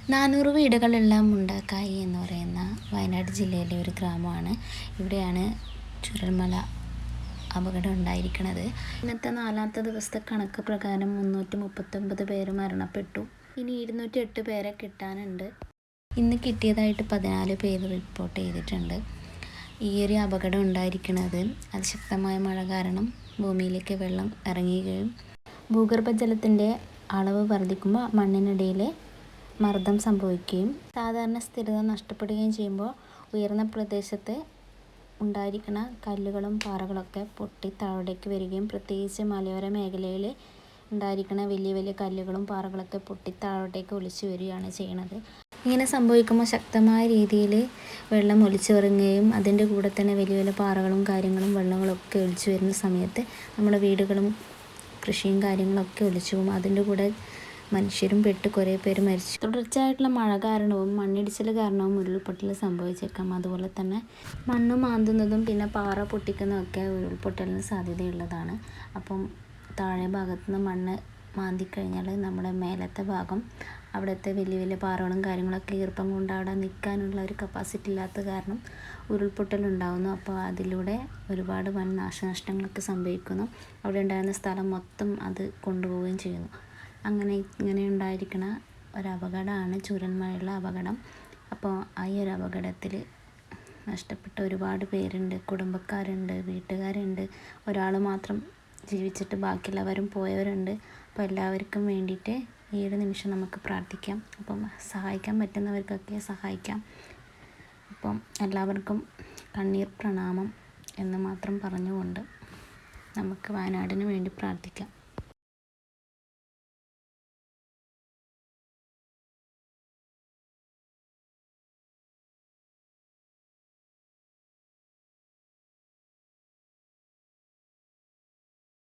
400 വീടുകളുള്ള മുണ്ടക്കായി എന്ന് പറയുന്ന വയനാട് ജില്ലയിലെ ഒരു ഗ്രാമമാണ്. ഇവിടെയാണ് ചുരൽമല അപകടം ഉണ്ടായിരിക്കുന്നത്. ഇന്നത്തെ 4ാമത്തെ ദിവസത്തെ കണക്ക് പ്രകാരം 339 പേര് മരണപ്പെട്ടു. ഇനി 208 പേരെ കിട്ടാനുണ്ട്. ഇന്ന് കിട്ടിയതായിട്ട് 14 പേര് റിപ്പോർട്ട് ചെയ്തിട്ടുണ്ട്. ഈ ഒരു അപകടം ഉണ്ടായിരിക്കുന്നത് അതിശക്തമായ മഴ കാരണം ഭൂമിയിലേക്ക് വെള്ളം ഇറങ്ങുകയും ഭൂഗർഭജലത്തിൻ്റെ അളവ് വർദ്ധിക്കുമ്പോൾ മണ്ണിനിടയിൽ മർദ്ദം സംഭവിക്കുകയും സാധാരണ സ്ഥിരത നഷ്ടപ്പെടുകയും ചെയ്യുമ്പോൾ ഉയർന്ന പ്രദേശത്ത് ഉണ്ടായിരിക്കുന്ന കല്ലുകളും പാറകളൊക്കെ പൊട്ടി താഴേക്ക് വരികയും പ്രത്യേകിച്ച് മലയോര മേഖലയിൽ ഉണ്ടായിരിക്കുന്ന വലിയ വലിയ കല്ലുകളും പാറകളൊക്കെ പൊട്ടി താഴോട്ടേക്ക് ഒലിച്ചു വരികയാണ് ചെയ്യുന്നത്. ഇങ്ങനെ സംഭവിക്കുമ്പോൾ ശക്തമായ രീതിയിൽ വെള്ളം ഒലിച്ചിറങ്ങുകയും അതിൻ്റെ കൂടെ തന്നെ വലിയ വലിയ പാറകളും കാര്യങ്ങളും വെള്ളങ്ങളൊക്കെ ഒലിച്ചു വരുന്ന സമയത്ത് നമ്മുടെ വീടുകളും കൃഷിയും കാര്യങ്ങളൊക്കെ ഒലിച്ചു പോകും. അതിൻ്റെ കൂടെ മനുഷ്യരും പെട്ട് കുറേ പേര് മരിച്ചു. തുടർച്ചയായിട്ടുള്ള മഴ കാരണവും മണ്ണിടിച്ചിൽ കാരണവും ഉരുൾപൊട്ടൽ സംഭവിച്ചേക്കാം. അതുപോലെ തന്നെ മണ്ണ് മാന്തുന്നതും പിന്നെ പാറ പൊട്ടിക്കുന്നതൊക്കെ ഉരുൾപൊട്ടലിന് സാധ്യതയുള്ളതാണ്. അപ്പം താഴെ ഭാഗത്തു നിന്ന് മണ്ണ് മാന്തിക്കഴിഞ്ഞാൽ നമ്മുടെ മേലത്തെ ഭാഗം അവിടുത്തെ വലിയ വലിയ പാറകളും കാര്യങ്ങളൊക്കെ ഈർപ്പം കൊണ്ട് അവിടെ നിൽക്കാനുള്ള ഒരു കപ്പാസിറ്റി ഇല്ലാത്ത കാരണം ഉരുൾപൊട്ടലുണ്ടാകുന്നു. അപ്പോൾ അതിലൂടെ ഒരുപാട് വൻ നാശനഷ്ടങ്ങളൊക്കെ സംഭവിക്കുന്നു. അവിടെ ഉണ്ടായിരുന്ന സ്ഥലം മൊത്തം അത് കൊണ്ടുപോവുകയും ചെയ്യുന്നു. ഇങ്ങനെ ഉണ്ടായിരിക്കുന്ന ഒരപകടമാണ് ചൂരൽമലയുള്ള അപകടം. അപ്പോൾ ഈ ഒരു അപകടത്തിൽ നഷ്ടപ്പെട്ട ഒരുപാട് പേരുണ്ട്, കുടുംബക്കാരുണ്ട്, വീട്ടുകാരുണ്ട്. ഒരാൾ മാത്രം ജീവിച്ചിട്ട് ബാക്കിയുള്ളവരും പോയവരുണ്ട്. അപ്പോൾ എല്ലാവർക്കും വേണ്ടിയിട്ട് ഈ ഒരു നിമിഷം നമുക്ക് പ്രാർത്ഥിക്കാം. അപ്പം സഹായിക്കാൻ പറ്റുന്നവർക്കൊക്കെ സഹായിക്കാം. അപ്പം എല്ലാവർക്കും കണ്ണീർ പ്രണാമം എന്ന് മാത്രം പറഞ്ഞുകൊണ്ട് നമുക്ക് വയനാടിന് വേണ്ടി പ്രാർത്ഥിക്കാം.